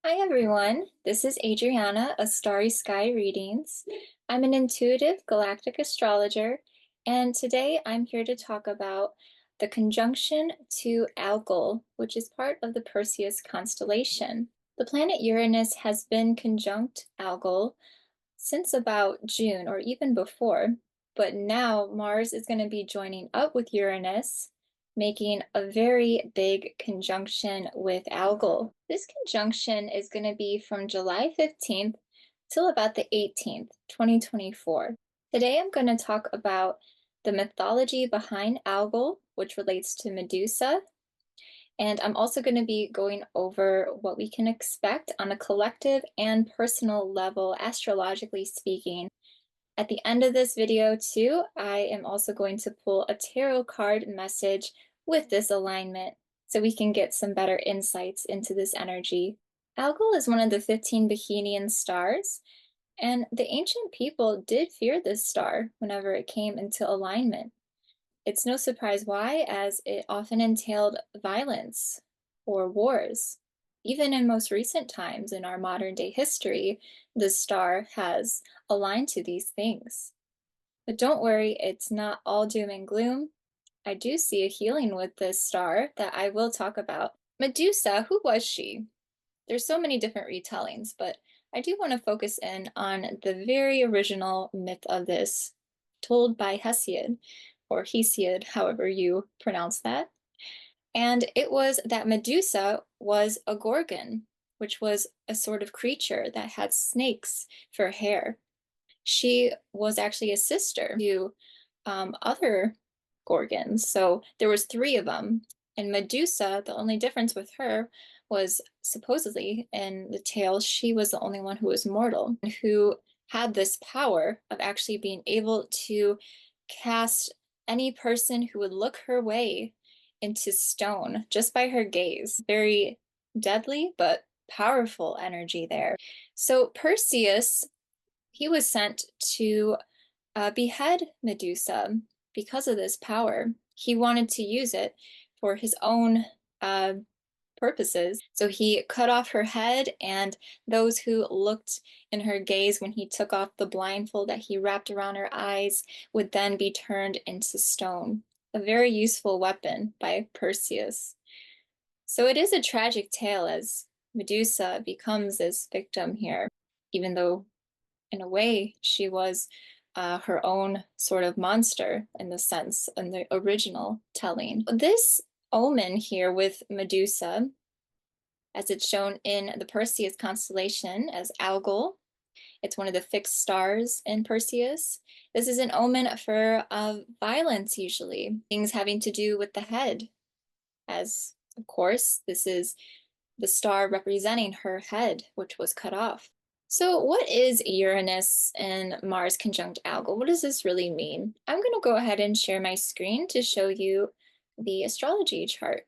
Hi everyone, this is Adriana of Starry Sky Readings. I'm an intuitive galactic astrologer, and today I'm here to talk about the conjunction to Algol, which is part of the Perseus constellation. The planet Uranus has been conjunct Algol since about June or even before, but now Mars is going to be joining up with Uranus, making a very big conjunction with Algol. This conjunction is going to be from July 15th till about the 18th, 2024. Today I'm going to talk about the mythology behind Algol, which relates to Medusa, and I'm also going to be going over what we can expect on a collective and personal level, astrologically speaking. At the end of this video, too, I am also going to pull a tarot card message with this alignment so we can get some better insights into this energy. Algol is one of the 15 Bohemian stars, and the ancient people did fear this star whenever it came into alignment. It's no surprise why, as it often entailed violence or wars. Even in most recent times in our modern day history, the star has aligned to these things. But don't worry, it's not all doom and gloom. I do see a healing with this star that I will talk about. Medusa, who was she? There's so many different retellings, but I do want to focus in on the very original myth of this, told by Hesiod, or Hesiod, however you pronounce that. And it was that Medusa was a gorgon, which was a sort of creature that had snakes for hair. She was actually a sister to other gorgons. So there was three of them. And Medusa, the only difference with her was supposedly in the tale, she was the only one who was mortal, who had this power of actually being able to cast any person who would look her way into stone just by her gaze. Very deadly, but powerful energy there. So Perseus, he was sent to behead Medusa because of this power. He wanted to use it for his own purposes. So he cut off her head, and those who looked in her gaze when he took off the blindfold that he wrapped around her eyes would then be turned into stone. A very useful weapon by Perseus. So it is a tragic tale as Medusa becomes this victim here, even though in a way she was her own sort of monster in the sense in the original telling. This omen here with Medusa, as it's shown in the Perseus constellation as Algol, it's one of the fixed stars in Perseus. This is an omen for violence, usually, things having to do with the head, as of course, this is the star representing her head, which was cut off. So what is Uranus and Mars conjunct Algol? What does this really mean? I'm going to go ahead and share my screen to show you the astrology chart.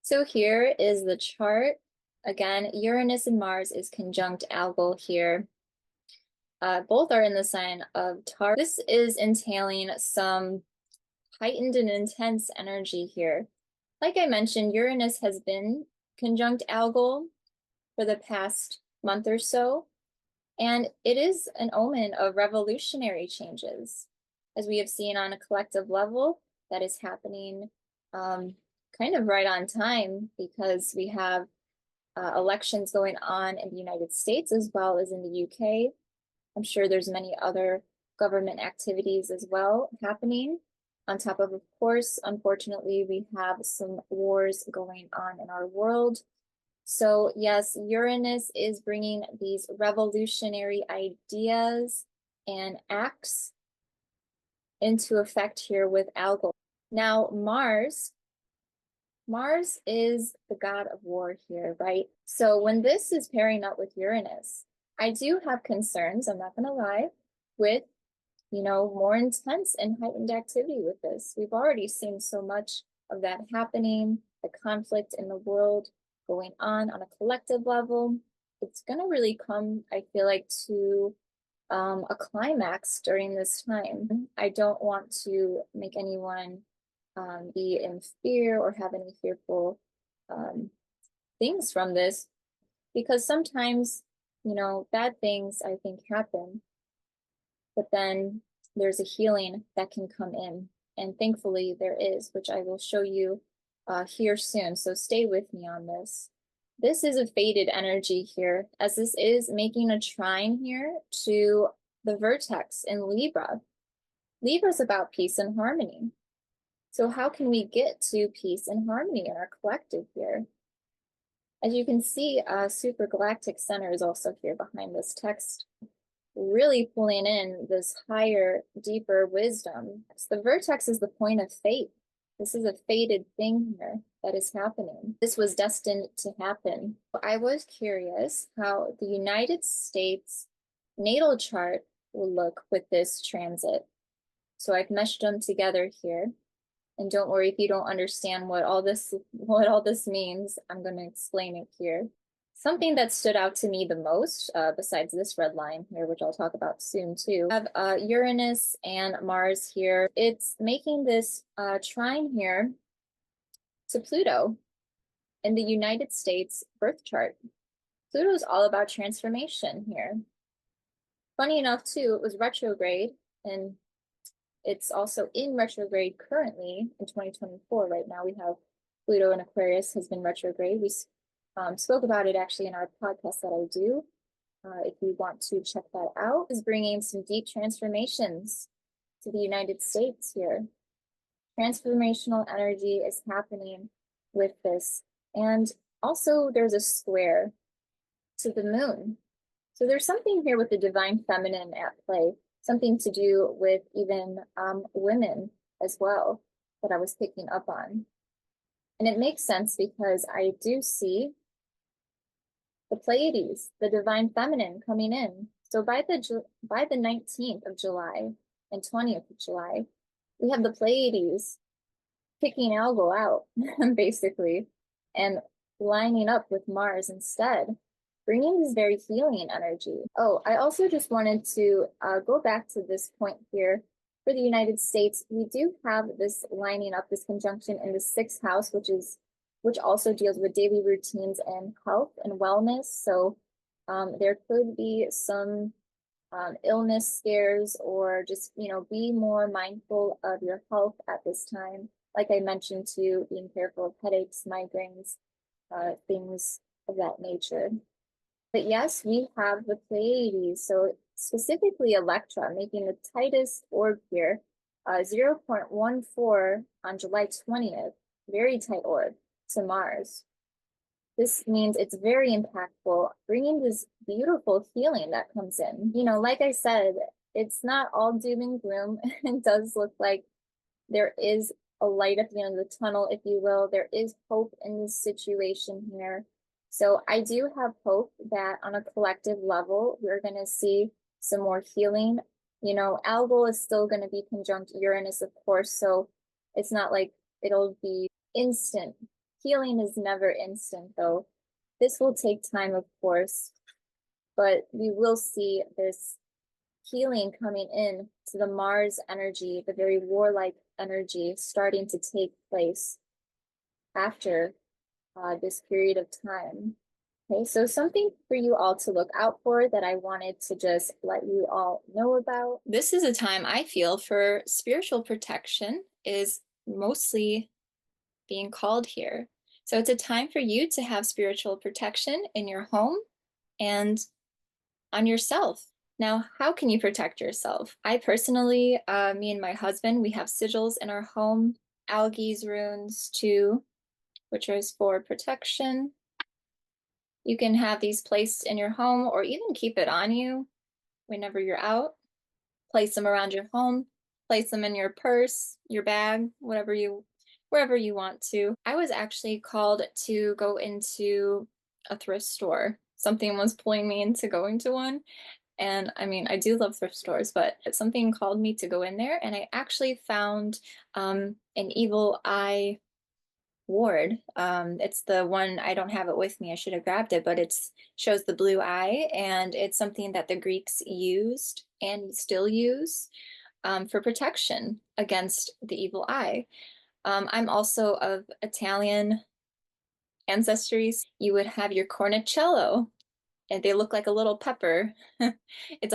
So here is the chart. Again, Uranus and Mars is conjunct Algol here. Both are in the sign of Taurus. This is entailing some heightened and intense energy here. Like I mentioned, Uranus has been conjunct Algol for the past month or so, and it is an omen of revolutionary changes, as we have seen on a collective level that is happening kind of right on time, because we have elections going on in the United States as well as in the UK. I'm sure there's many other government activities as well happening. On top of course, unfortunately, we have some wars going on in our world. So yes, Uranus is bringing these revolutionary ideas and acts into effect here with Algol. Now, Mars is the god of war here, right? So when this is pairing up with Uranus, I do have concerns, I'm not going to lie, with, more intense and heightened activity with this. We've already seen so much of that happening, the conflict in the world going on a collective level. It's going to really come, I feel like, to a climax during this time. I don't want to make anyone be in fear or have any fearful things from this. because sometimes, bad things I think happen, but then there's a healing that can come in. And thankfully there is, which I will show you here soon. So stay with me on this. This is a faded energy here, as this is making a trine here to the vertex in Libra. Libra is about peace and harmony. So how can we get to peace and harmony in our collective here? As you can see, Super Galactic Center is also here behind this text, really pulling in this higher, deeper wisdom. So the vertex is the point of fate. This is a fated thing here that is happening. This was destined to happen. I was curious how the United States natal chart will look with this transit. So I've meshed them together here. And don't worry if you don't understand what all this means. I'm going to explain it here. Something that stood out to me the most, besides this red line here, which I'll talk about soon too, I have Uranus and Mars here. It's making this trine here to Pluto in the United States birth chart. Pluto is all about transformation here. Funny enough too, it was retrograde, and it's also in retrograde currently in 2024. Right now we have Pluto in Aquarius has been retrograde. We spoke about it actually in our podcast that I do. If you want to check that out, is bringing some deep transformations to the United States here. Transformational energy is happening with this. And also there's a square to the moon. So there's something here with the divine feminine at play, something to do with even women as well that I was picking up on. And it makes sense because I do see the Pleiades, the divine feminine coming in. So by the 19th of July and 20th of July, we have the Pleiades kicking Algol out, basically, and lining up with Mars instead, bringing this very healing energy. Oh, I also just wanted to go back to this point here. For the United States, we do have this lining up, this conjunction in the 6th house, which also deals with daily routines and health and wellness. So there could be some illness scares, or just, be more mindful of your health at this time. Like I mentioned too, being careful of headaches, migraines, things of that nature. But yes, we have the Pleiades. So specifically Electra making the tightest orb here, 0.14 on July 20th, very tight orb to Mars. This means it's very impactful, bringing this beautiful healing that comes in. Like I said, it's not all doom and gloom. It does look like there is a light at the end of the tunnel, if you will. There is hope in this situation here. So I do have hope that on a collective level, we're going to see some more healing. Algol is still going to be conjunct Uranus, of course, so it's not like it'll be instant. Healing is never instant, though. This will take time, of course, but we will see this healing coming in to the Mars energy, the very warlike energy starting to take place after this period of time. Okay, so something for you all to look out for that I wanted to just let you all know about. This is a time I feel for spiritual protection is mostly being called here. So it's a time for you to have spiritual protection in your home and on yourself. Now, how can you protect yourself? I personally, me and my husband, we have sigils in our home, Algi's runes too, which is for protection. You can have these placed in your home or even keep it on you whenever you're out. Place them around your home, place them in your purse, your bag, wherever you want to. I was actually called to go into a thrift store. Something was pulling me into going to one. And I mean, I do love thrift stores, but something called me to go in there, and I actually found an evil eye ward. It's the one, I don't have it with me, I should have grabbed it, but it shows the blue eye, and it's something that the Greeks used and still use for protection against the evil eye. I'm also of Italian ancestry, you would have your cornicello, and they look like a little pepper. It's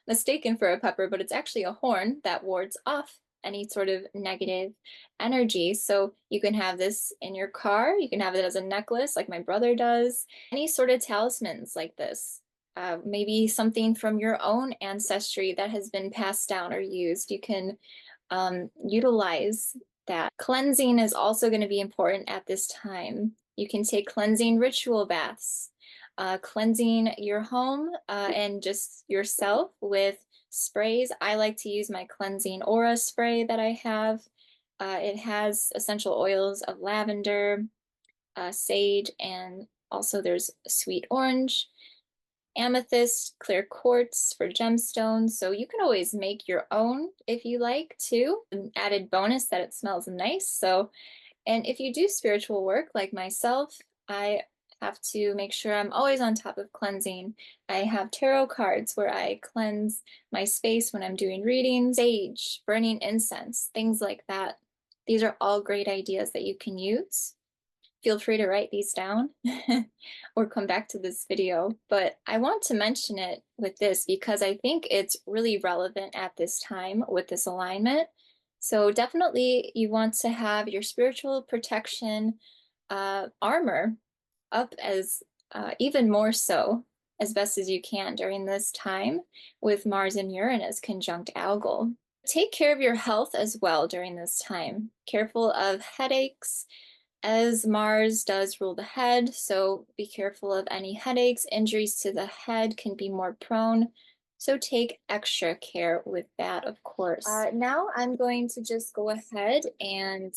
mistaken for a pepper, but it's actually a horn that wards off any sort of negative energy. So you can have this in your car, you can have it as a necklace like my brother does, any sort of talismans like this. Maybe something from your own ancestry that has been passed down or used. You can utilize that. Cleansing is also going to be important at this time. You can take cleansing ritual baths, cleansing your home and just yourself with sprays. I like to use my cleansing aura spray that I have. It has essential oils of lavender, sage, and also there's sweet orange, amethyst, clear quartz for gemstones. So you can always make your own if you like too. An added bonus that it smells nice. So, and if you do spiritual work like myself, I have to make sure I'm always on top of cleansing. I have tarot cards where I cleanse my space when I'm doing readings, sage, burning incense, things like that. These are all great ideas that you can use. Feel free to write these down or come back to this video. But I want to mention it with this because I think it's really relevant at this time with this alignment. So definitely you want to have your spiritual protection armor up as even more so as best as you can during this time with Mars and Uranus conjunct Algol. Take care of your health as well during this time. Careful of headaches, as Mars does rule the head, so be careful of any headaches. Injuries to the head can be more prone, so take extra care with that, of course. Now I'm going to just go ahead and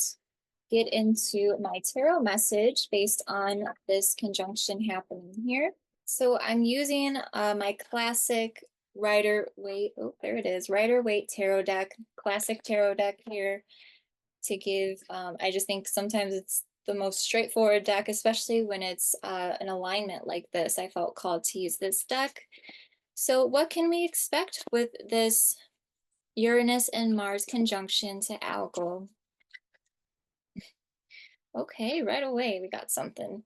get into my tarot message based on this conjunction happening here. So I'm using my classic Rider-Waite, oh, there it is, Rider-Waite tarot deck, classic tarot deck here to give. I just think sometimes it's the most straightforward deck, especially when it's an alignment like this. I felt called to use this deck. So what can we expect with this Uranus and Mars conjunction to Algol? Okay, right away we got something.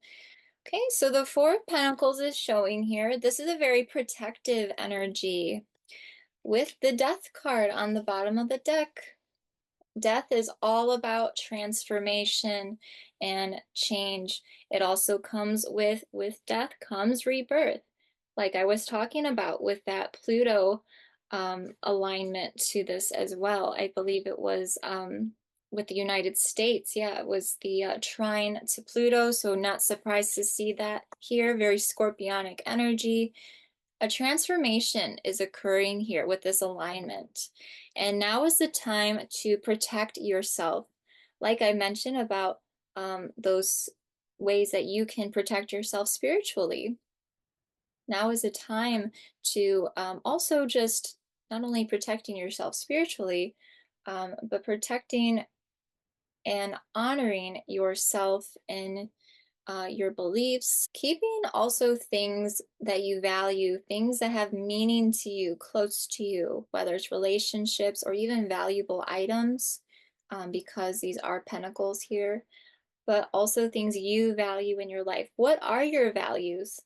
Okay, so the Four of Pentacles is showing here. This is a very protective energy with the Death card on the bottom of the deck. Death is all about transformation and change. It also comes with death comes rebirth. Like I was talking about with that Pluto alignment to this as well. I believe it was with the United States. Yeah, it was the trine to Pluto. So not surprised to see that here. Very scorpionic energy. A transformation is occurring here with this alignment. And now is the time to protect yourself. Like I mentioned about those ways that you can protect yourself spiritually. Now is the time to also just not only protecting yourself spiritually, but protecting and honoring yourself in your beliefs, keeping also things that you value, things that have meaning to you, close to you, whether it's relationships or even valuable items, because these are pentacles here, but also things you value in your life. What are your values?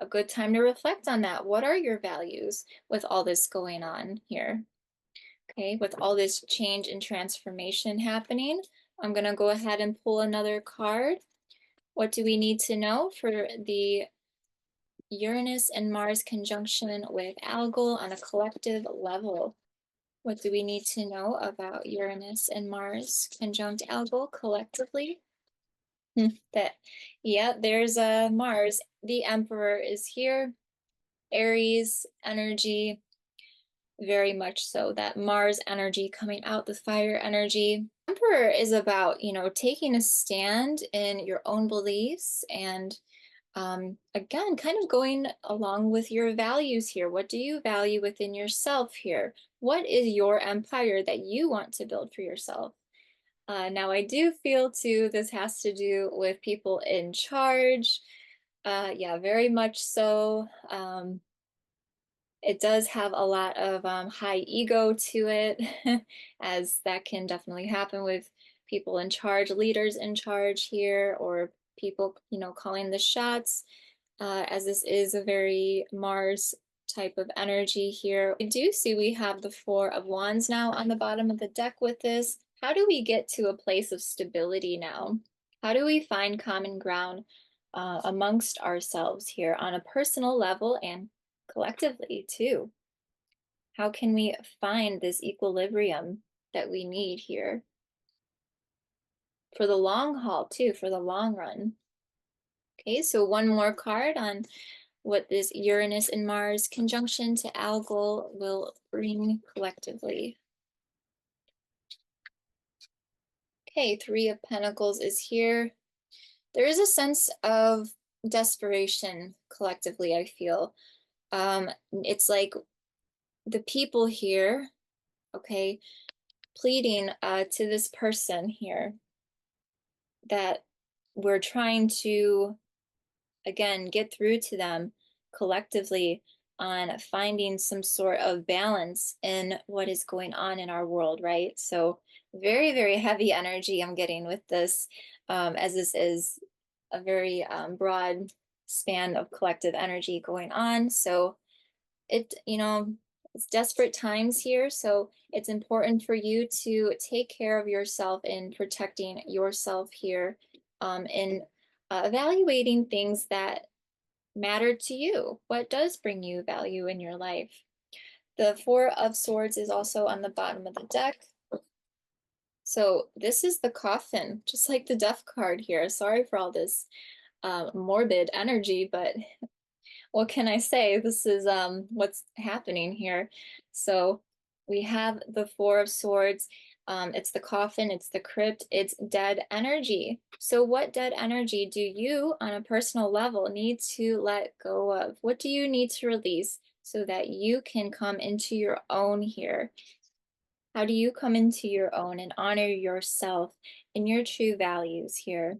A good time to reflect on that. What are your values with all this going on here? Okay, with all this change and transformation happening, I'm going to go ahead and pull another card. What do we need to know for the Uranus and Mars conjunction with Algol on a collective level? What do we need to know about Uranus and Mars conjunct Algol collectively? Yeah, there's Mars. The Emperor is here. Aries energy, very much so. That Mars energy coming out, the fire energy. Emperor is about, taking a stand in your own beliefs and again, kind of going along with your values here. What do you value within yourself here? What is your empire that you want to build for yourself? Now, I do feel too, this has to do with people in charge. Yeah, very much so. It does have a lot of high ego to it, as that can definitely happen with people in charge, leaders in charge here, or people, calling the shots, as this is a very Mars type of energy here. I do see we have the Four of Wands now on the bottom of the deck with this. How do we get to a place of stability now? How do we find common ground amongst ourselves here on a personal level and collectively too? How can we find this equilibrium that we need here for the long haul too, for the long run? Okay, so one more card on what this Uranus and Mars conjunction to Algol will bring collectively. Okay, Three of Pentacles is here. There is a sense of desperation collectively, I feel. It's like the people here, okay, pleading to this person here that we're trying to, again, get through to them collectively on finding some sort of balance in what is going on in our world, right? So very, very heavy energy I'm getting with this, as this is a very broad span of collective energy going on. So it's desperate times here. So it's important for you to take care of yourself in protecting yourself here, in evaluating things that matter to you. What does bring you value in your life? The Four of Swords is also on the bottom of the deck. So this is the coffin, just like the death card here. Sorry for all this morbid energy, but what can I say? This is what's happening here. So we have the Four of Swords. It's the coffin, it's the crypt, it's dead energy. So what dead energy do you, on a personal level, need to let go of? What do you need to release so that you can come into your own here? How do you come into your own and honor yourself and your true values here?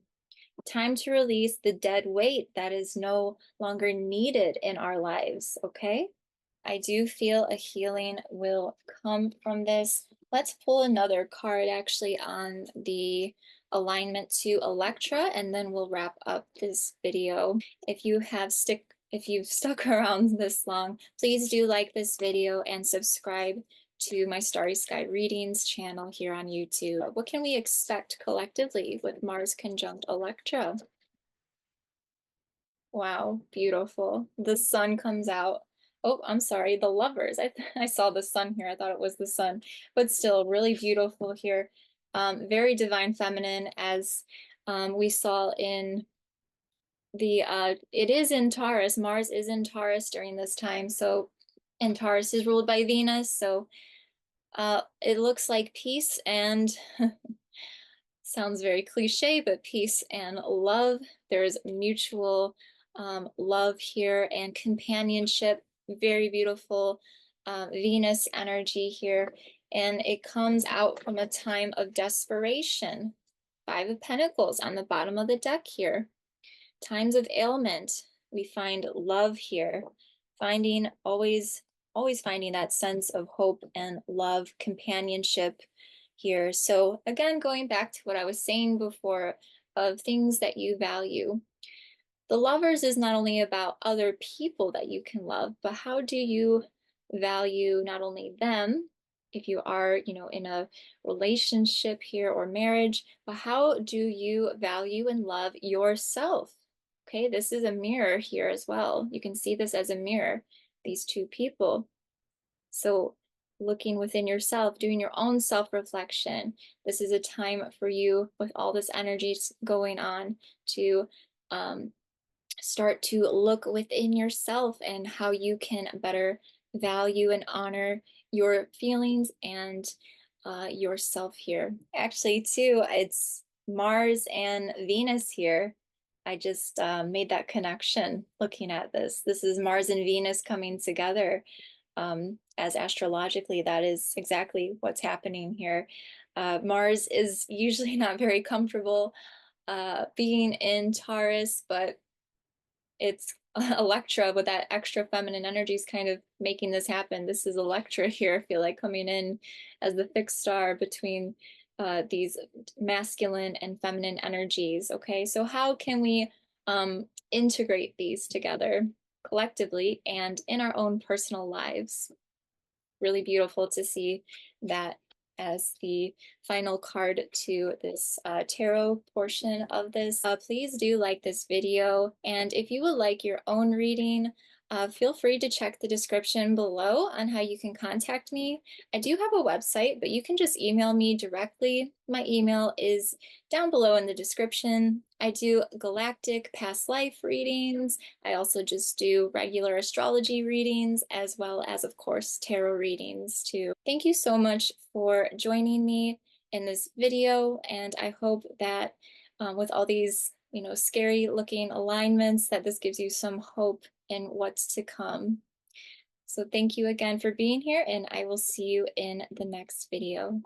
Time to release the dead weight that is no longer needed in our lives, okay? I do feel a healing will come from this. Let's pull another card actually on the alignment to Electra, and then we'll wrap up this video. If you've stuck around this long, please do like this video and subscribe to my Starry Sky Readings channel here on YouTube. What can we expect collectively with Mars conjunct Electra? Wow, beautiful. The sun comes out. Oh, I'm sorry, the lovers. I saw the sun here. I thought it was the sun, but still really beautiful here. Very divine feminine, as we saw in the it is in Taurus. Mars is in Taurus during this time. So, and Taurus is ruled by Venus. So it looks like peace and sounds very cliche, but peace and love. There's mutual love here and companionship. Very beautiful Venus energy here. And it comes out from a time of desperation. Five of Pentacles on the bottom of the deck here. Times of ailment. We find love here. Always finding that sense of hope and love, companionship here. So again, going back to what I was saying before of things that you value. The lovers is not only about other people that you can love, but how do you value not only them, if you are, in a relationship here or marriage, but how do you value and love yourself? Okay, this is a mirror here as well. You can see this as a mirror, these two people. So looking within yourself, doing your own self-reflection. This is a time for you with all this energy going on to start to look within yourself and how you can better value and honor your feelings and yourself here. Actually, too, it's Mars and Venus here. I just made that connection looking at this. This is Mars and Venus coming together. As astrologically, that is exactly what's happening here. Mars is usually not very comfortable being in Taurus, but it's Electra with that extra feminine energy is kind of making this happen. This is Electra here, I feel like, coming in as the fixed star between these masculine and feminine energies. Okay, so how can we integrate these together collectively and in our own personal lives? Really beautiful to see that as the final card to this tarot portion of this. Please do like this video, and if you would like your own reading, feel free to check the description below on how you can contact me. I do have a website, but you can just email me directly. My email is down below in the description. I do galactic past life readings. I also just do regular astrology readings, as well as, of course, tarot readings too. Thank you so much for joining me in this video, and I hope that with all these, scary looking alignments, that this gives you some hope in what's to come. So thank you again for being here, and I will see you in the next video.